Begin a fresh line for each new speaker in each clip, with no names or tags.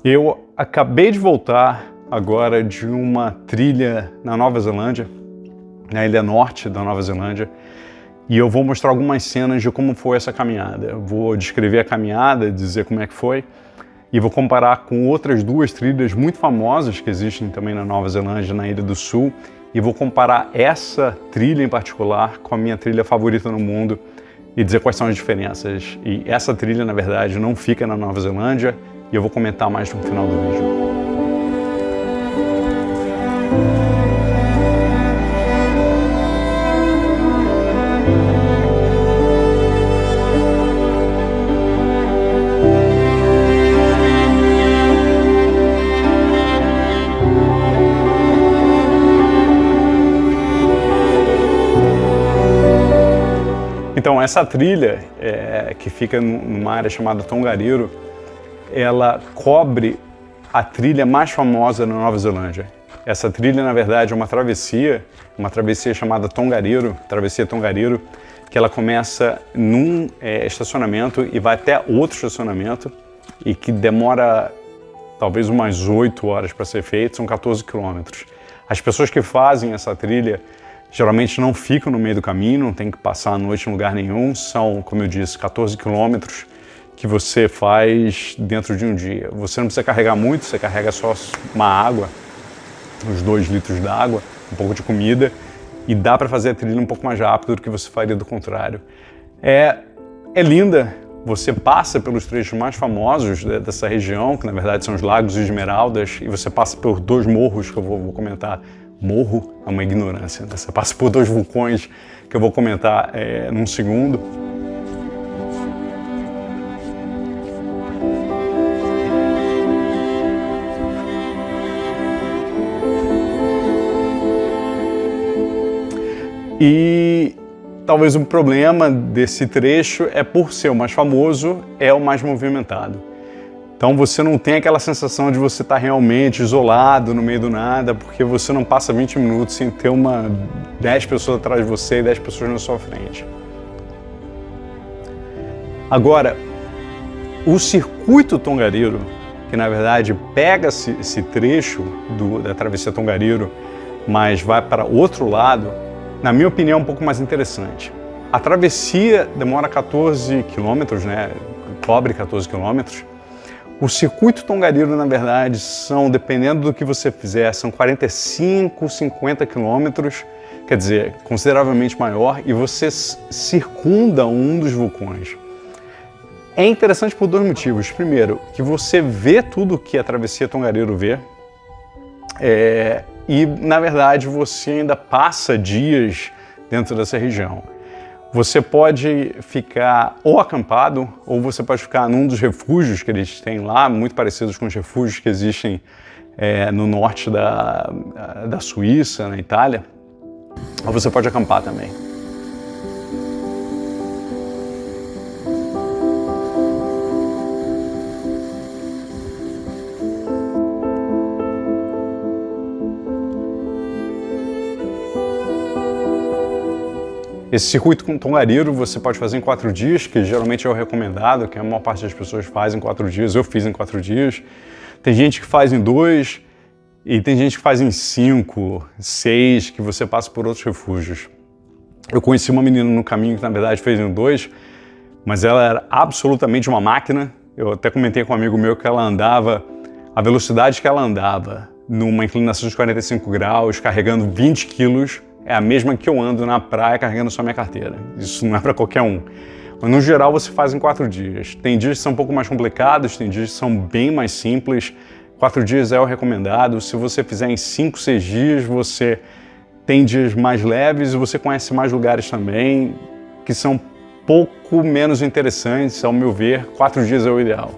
Eu acabei de voltar agora de uma trilha na Nova Zelândia, na ilha norte da Nova Zelândia, e eu vou mostrar algumas cenas de como foi essa caminhada. Eu vou descrever a caminhada, dizer como é que foi, e vou comparar com outras duas trilhas muito famosas que existem também na Nova Zelândia, na Ilha do Sul, e vou comparar essa trilha em particular com a minha trilha favorita no mundo e dizer quais são as diferenças. E essa trilha, na verdade, não fica na Nova Zelândia, e eu vou comentar mais no final do vídeo. Então, essa trilha, que fica numa área chamada Tongariro, ela cobre a trilha mais famosa na Nova Zelândia. Essa trilha, na verdade, é uma travessia chamada Tongariro, Travessia Tongariro, que ela começa num estacionamento e vai até outro estacionamento e que demora talvez umas 8 horas para ser feito, são 14 quilômetros. As pessoas que fazem essa trilha geralmente não ficam no meio do caminho, não tem que passar a noite em lugar nenhum, são, como eu disse, 14 quilômetros que você faz dentro de um dia. Você não precisa carregar muito, você carrega só uma água, uns 2 litros d'água, um pouco de comida, e dá para fazer a trilha um pouco mais rápido do que você faria do contrário. É linda, você passa pelos trechos mais famosos dessa região, que na verdade são os Lagos Esmeraldas, e você passa por 2 morros que eu vou comentar. Morro é uma ignorância, né? Você passa por 2 vulcões que eu vou comentar num segundo. E talvez o problema desse trecho é, por ser o mais famoso, é o mais movimentado. Então você não tem aquela sensação de você estar realmente isolado no meio do nada, porque você não passa 20 minutos sem ter 10 pessoas atrás de você e 10 pessoas na sua frente. Agora, o circuito Tongariro, que na verdade pega esse trecho da travessia Tongariro, mas vai para outro lado, na minha opinião é um pouco mais interessante. A travessia demora 14 quilômetros, né? Cobre 14 quilômetros. O circuito Tongariro, na verdade, dependendo do que você fizer, são 45, 50 quilômetros, quer dizer, consideravelmente maior, e você circunda um dos vulcões. É interessante por 2 motivos. Primeiro, que você vê tudo que a travessia Tongariro vê, e, na verdade, você ainda passa dias dentro dessa região. Você pode ficar ou acampado, ou você pode ficar num dos refúgios que eles têm lá, muito parecidos com os refúgios que existem no norte da Suíça, na Itália. Ou você pode acampar também. Esse circuito com Tongariro você pode fazer em 4 dias, que geralmente é o recomendado, que a maior parte das pessoas faz em 4 dias. Eu fiz em 4 dias. Tem gente que faz em 2 e tem gente que faz em 5, 6, que você passa por outros refúgios. Eu conheci uma menina no caminho que na verdade fez em 2, mas ela era absolutamente uma máquina. Eu até comentei com um amigo meu que ela andava, a velocidade que ela andava numa inclinação de 45 graus, carregando 20 quilos, é a mesma que eu ando na praia carregando só minha carteira. Isso não é para qualquer um. Mas no geral você faz em 4 dias. Tem dias que são um pouco mais complicados, tem dias que são bem mais simples. 4 dias é o recomendado. Se você fizer em 5, 6 dias, você tem dias mais leves e você conhece mais lugares também, que são pouco menos interessantes, ao meu ver. 4 dias é o ideal.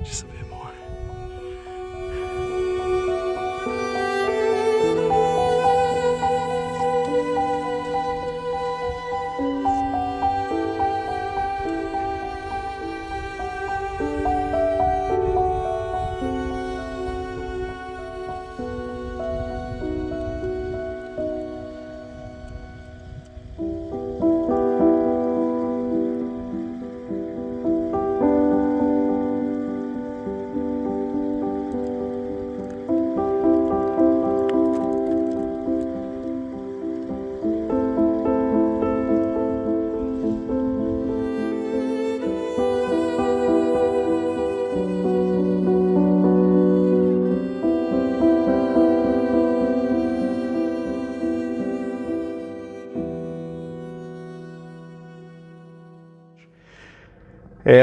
Just a bit more.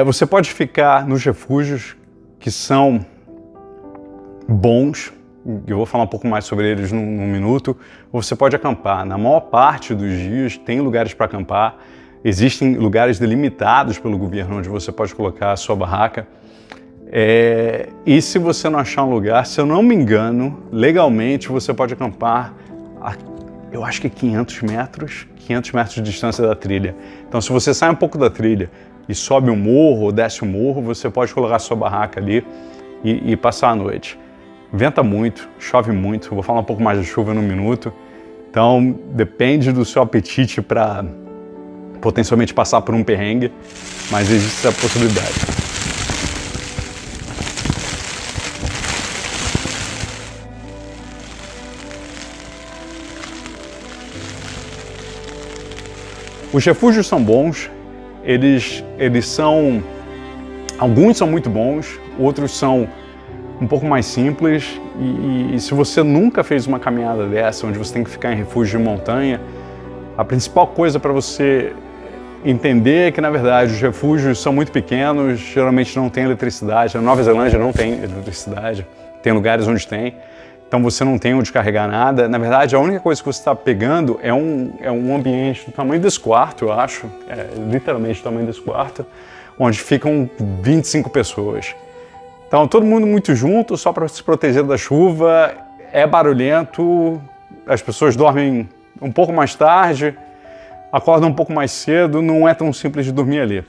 Você pode ficar nos refúgios que são bons, eu vou falar um pouco mais sobre eles num minuto, ou você pode acampar. Na maior parte dos dias tem lugares para acampar, existem lugares delimitados pelo governo onde você pode colocar a sua barraca. E se você não achar um lugar, se eu não me engano, legalmente você pode acampar eu acho que 500 metros de distância da trilha. Então se você sai um pouco da trilha e sobe um morro ou desce um morro, você pode colocar a sua barraca ali e passar a noite. Venta muito, chove muito, vou falar um pouco mais de chuva num minuto. Então depende do seu apetite para potencialmente passar por um perrengue, mas existe essa possibilidade. Os refúgios são bons, alguns são muito bons, outros são um pouco mais simples e se você nunca fez uma caminhada dessa, onde você tem que ficar em refúgio de montanha, a principal coisa para você entender é que, na verdade, os refúgios são muito pequenos, geralmente não tem eletricidade. Na Nova Zelândia não tem eletricidade, tem lugares onde tem, então você não tem onde carregar nada. Na verdade, a única coisa que você está pegando é um ambiente do tamanho desse quarto, eu acho, literalmente do tamanho desse quarto, onde ficam 25 pessoas. Então, todo mundo muito junto, só para se proteger da chuva, é barulhento, as pessoas dormem um pouco mais tarde, acordam um pouco mais cedo, não é tão simples de dormir ali.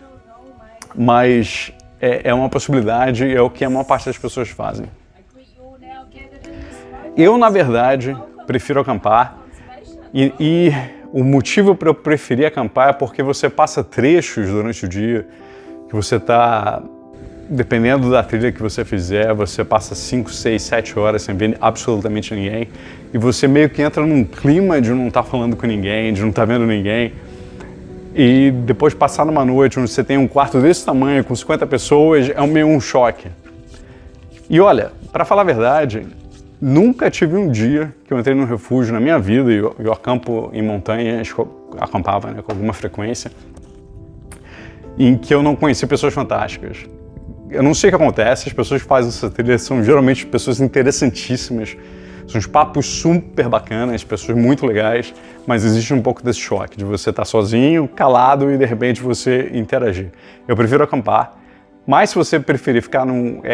Mas é uma possibilidade, é o que a maior parte das pessoas fazem. Eu, na verdade, prefiro acampar e o motivo para eu preferir acampar é porque você passa trechos durante o dia que você está, dependendo da trilha que você fizer, você passa 5, 6, 7 horas sem ver absolutamente ninguém e você meio que entra num clima de não estar falando com ninguém, de não estar vendo ninguém. E depois passar numa noite onde você tem um quarto desse tamanho, com 50 pessoas, é meio um choque. E olha, para falar a verdade, nunca tive um dia que eu entrei num refúgio na minha vida, e eu acampo em montanhas, acampava, né, com alguma frequência, em que eu não conheci pessoas fantásticas. Eu não sei o que acontece, as pessoas que fazem essa trilha são geralmente pessoas interessantíssimas, são uns papos super bacanas, pessoas muito legais, mas existe um pouco desse choque de você estar sozinho, calado e de repente você interagir. Eu prefiro acampar, mas se você preferir ficar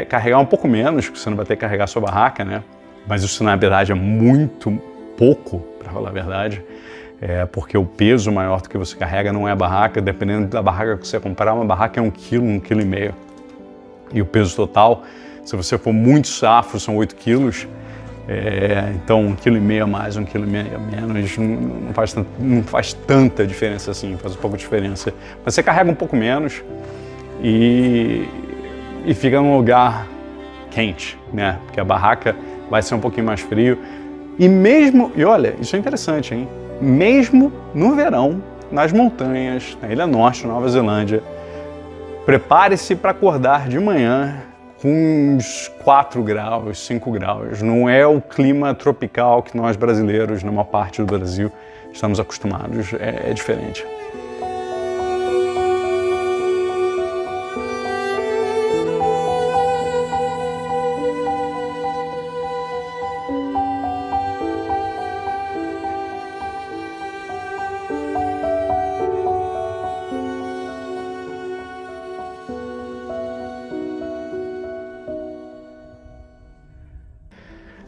carregar um pouco menos, que você não vai ter que carregar a sua barraca, né? Mas isso na verdade é muito pouco, para falar a verdade, porque o peso maior do que você carrega não é a barraca, dependendo da barraca que você comprar, uma barraca é 1 quilo, 1,5 kg. E o peso total, se você for muito safo, são 8 quilos. Então 1,5 kg a mais, 1,5 kg a menos, não faz tanta diferença assim, faz um pouco de diferença. Mas você carrega um pouco menos e fica num lugar quente, né? Porque a barraca vai ser um pouquinho mais frio. E olha, isso é interessante, hein? Mesmo no verão, nas montanhas, na Ilha Norte, na Nova Zelândia, prepare-se para acordar de manhã com uns 4 graus, 5 graus. Não é o clima tropical que nós brasileiros, na maior parte do Brasil, estamos acostumados. É diferente.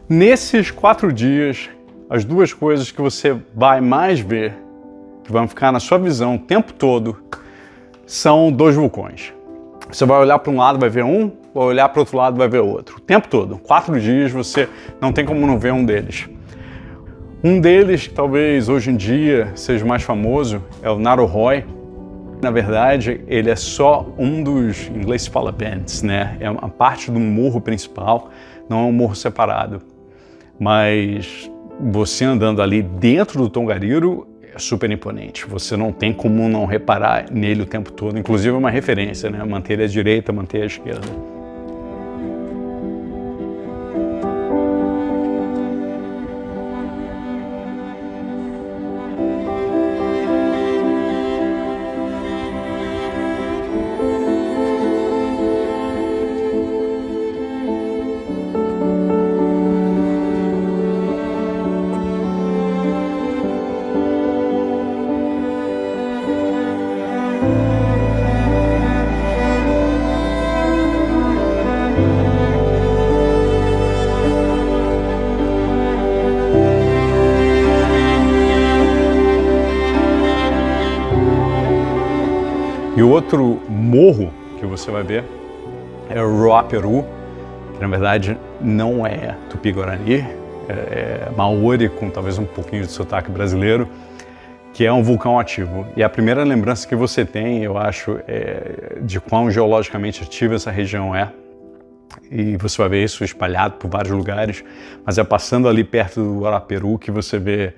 Nesses 4 dias, as duas coisas que você vai mais ver, que vão ficar na sua visão o tempo todo, são 2 vulcões. Você vai olhar para um lado, vai ver um, vai olhar para o outro lado, vai ver outro. O tempo todo. 4 dias você não tem como não ver um deles. Um deles, que talvez hoje em dia seja mais famoso, é o Naruhoe. Na verdade, ele é só um dos, em inglês se fala bends, né? É uma parte do morro principal, não é um morro separado. Mas você andando ali dentro do Tongariro é super imponente. Você não tem como não reparar nele o tempo todo. Inclusive é uma referência, né? Manter ele à direita, manter à esquerda. E o outro morro que você vai ver é o Ruaperu, que na verdade não é Tupi-Guarani, é Maori com talvez um pouquinho de sotaque brasileiro, que é um vulcão ativo. E a primeira lembrança que você tem, eu acho, de quão geologicamente ativa essa região é. E você vai ver isso espalhado por vários lugares, mas é passando ali perto do Ruaperu que você vê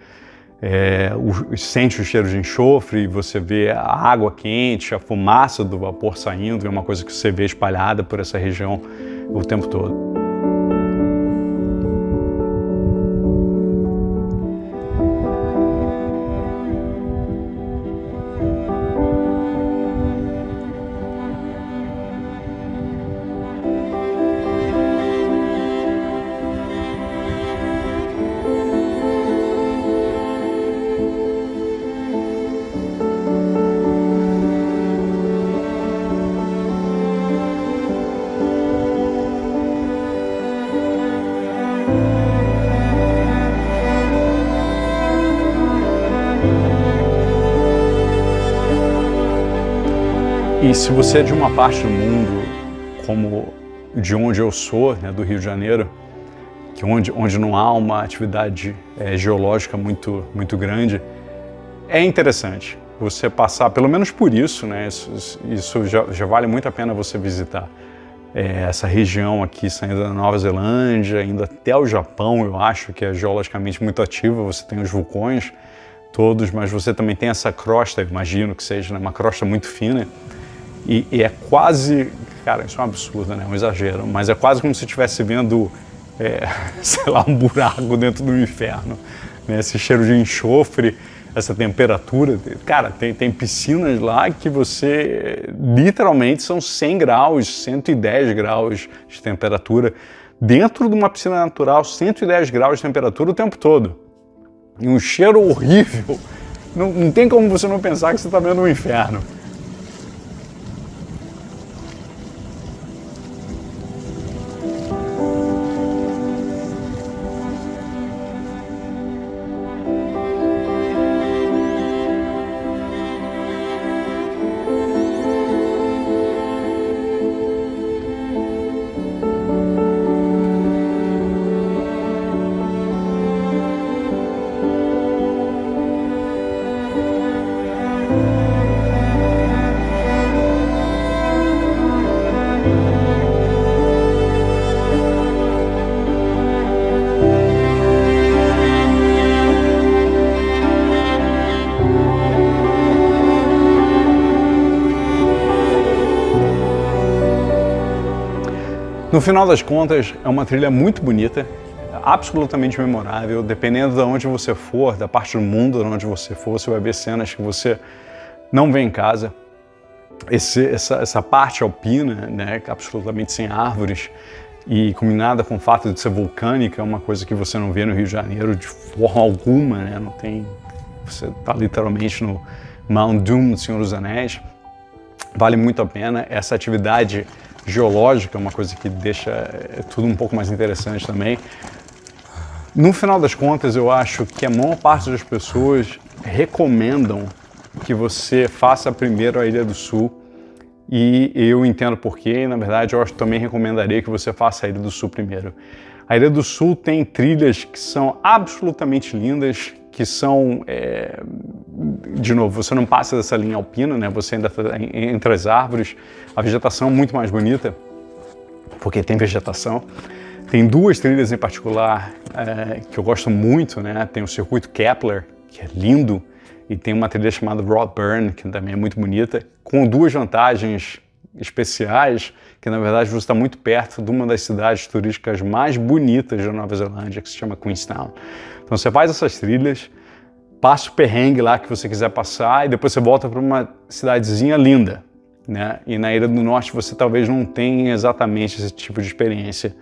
sente o cheiro de enxofre, você vê a água quente, a fumaça do vapor saindo, é uma coisa que você vê espalhada por essa região o tempo todo. E se você é de uma parte do mundo, como de onde eu sou, né, do Rio de Janeiro, que onde não há uma atividade geológica muito grande, é interessante você passar, pelo menos por isso, né, isso já vale muito a pena você visitar. Essa região aqui, saindo da Nova Zelândia, indo até o Japão, eu acho que é geologicamente muito ativa, você tem os vulcões todos, mas você também tem essa crosta, imagino que seja, né, uma crosta muito fina, e é quase, cara, isso é um absurdo, né, um exagero, mas é quase como se estivesse vendo, sei lá, um buraco dentro do inferno, né, esse cheiro de enxofre, essa temperatura, cara, tem piscinas lá que você, literalmente, são 100 graus, 110 graus de temperatura, dentro de uma piscina natural, 110 graus de temperatura o tempo todo, e um cheiro horrível, não tem como você não pensar que você está vendo um inferno. No final das contas, é uma trilha muito bonita, absolutamente memorável, dependendo de onde você for, da parte do mundo de onde você for, você vai ver cenas que você não vê em casa. Essa parte alpina, né, absolutamente sem árvores, e combinada com o fato de ser vulcânica, é uma coisa que você não vê no Rio de Janeiro de forma alguma, né? Não tem, você está literalmente no Mount Doom do Senhor dos Anéis. Vale muito a pena. Essa atividade geológica é uma coisa que deixa tudo um pouco mais interessante também. No final das contas, eu acho que a maior parte das pessoas recomendam que você faça primeiro a Ilha do Sul, e eu entendo porquê, e na verdade eu também recomendaria que você faça a Ilha do Sul primeiro. A Ilha do Sul tem trilhas que são absolutamente lindas, que são, de novo, você não passa dessa linha alpina, né? Você ainda está entre as árvores, a vegetação é muito mais bonita, porque tem vegetação. Tem duas trilhas em particular que eu gosto muito, né? Tem o circuito Kepler, que é lindo, e tem uma trilha chamada Broadburn, que também é muito bonita, com duas vantagens especiais, que na verdade você está muito perto de uma das cidades turísticas mais bonitas da Nova Zelândia, que se chama Queenstown. Então você faz essas trilhas, passa o perrengue lá que você quiser passar, e depois você volta para uma cidadezinha linda, né? E na Ilha do Norte você talvez não tenha exatamente esse tipo de experiência.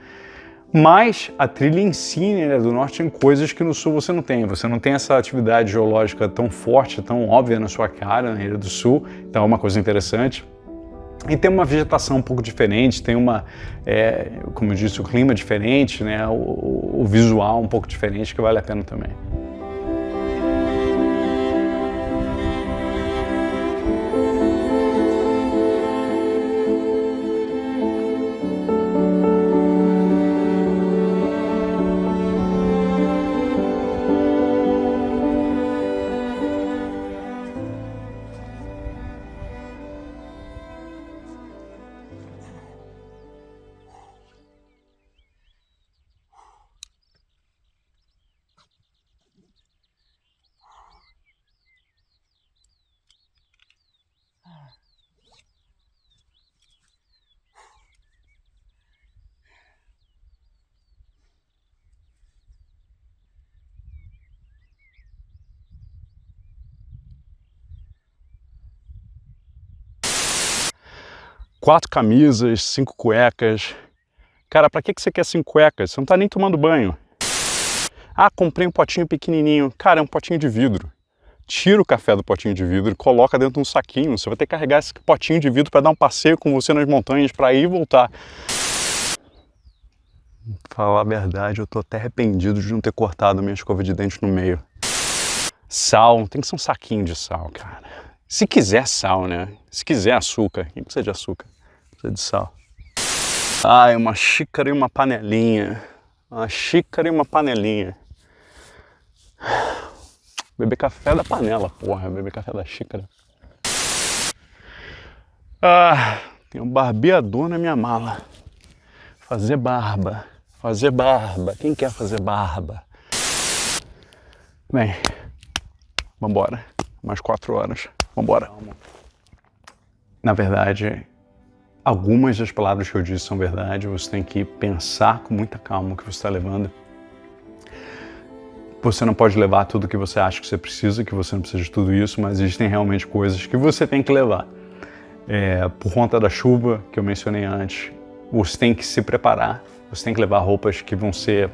Mas a trilha em si, na Ilha do Norte, tem coisas que no Sul você não tem. Você não tem essa atividade geológica tão forte, tão óbvia na sua cara na Ilha do Sul, então é uma coisa interessante. E tem uma vegetação um pouco diferente, tem uma, como eu disse, o clima diferente, né? O visual um pouco diferente, que vale a pena também. Quatro camisas, 5 cuecas. Cara, pra que você quer 5 cuecas? Você não tá nem tomando banho. Ah, comprei um potinho pequenininho. Cara, é um potinho de vidro. Tira o café do potinho de vidro e coloca dentro de um saquinho. Você vai ter que carregar esse potinho de vidro para dar um passeio com você nas montanhas, para ir e voltar. Falar a verdade, eu tô até arrependido de não ter cortado a minha escova de dente no meio. Sal, tem que ser um saquinho de sal, cara. Se quiser sal, né? Se quiser açúcar. Quem precisa de açúcar? Precisa de sal. Ai, uma xícara e uma panelinha. Uma xícara e uma panelinha. Beber café da panela, porra. Beber café da xícara. Ah, tem um barbeador na minha mala. Fazer barba. Fazer barba. Quem quer fazer barba? Bem, vambora. Mais 4 horas. Vambora. Na verdade, algumas das palavras que eu disse são verdade. Você tem que pensar com muita calma o que você está levando. Você não pode levar tudo que você acha que você precisa, que você não precisa de tudo isso, mas existem realmente coisas que você tem que levar. Por conta da chuva que eu mencionei antes, você tem que se preparar. Você tem que levar roupas que vão ser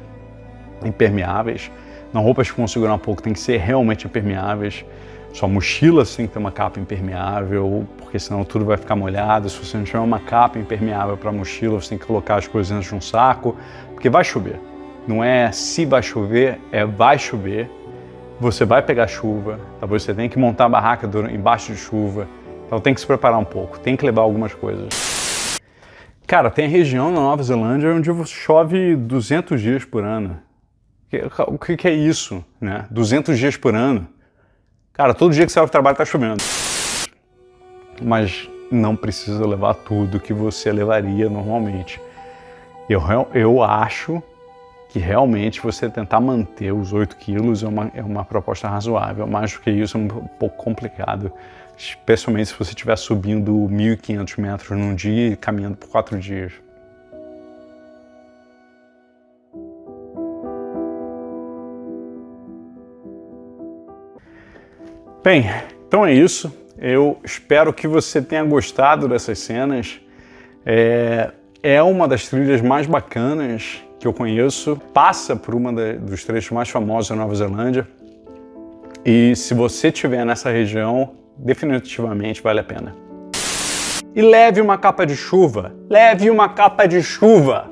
impermeáveis. Não roupas que vão segurar um pouco, tem que ser realmente impermeáveis. Sua mochila tem que ter uma capa impermeável, porque senão tudo vai ficar molhado. Se você não tiver uma capa impermeável para a mochila, você tem que colocar as coisas dentro de um saco, porque vai chover. Não é se vai chover, é vai chover. Você vai pegar chuva, talvez você tenha que montar a barraca embaixo de chuva. Então tem que se preparar um pouco, tem que levar algumas coisas. Cara, tem a região na Nova Zelândia onde chove 200 dias por ano. O que é isso, né? 200 dias por ano. Cara, todo dia que você vai para o trabalho está chovendo. Mas não precisa levar tudo que você levaria normalmente. Eu acho que realmente você tentar manter os 8 quilos é uma proposta razoável. Mais do que isso é um pouco complicado. Especialmente se você estiver subindo 1.500 metros num dia e caminhando por 4 dias. Bem, então é isso. Eu espero que você tenha gostado dessas cenas. É uma das trilhas mais bacanas que eu conheço. Passa por dos trechos mais famosos da Nova Zelândia. E se você estiver nessa região, definitivamente vale a pena. E leve uma capa de chuva. Leve uma capa de chuva!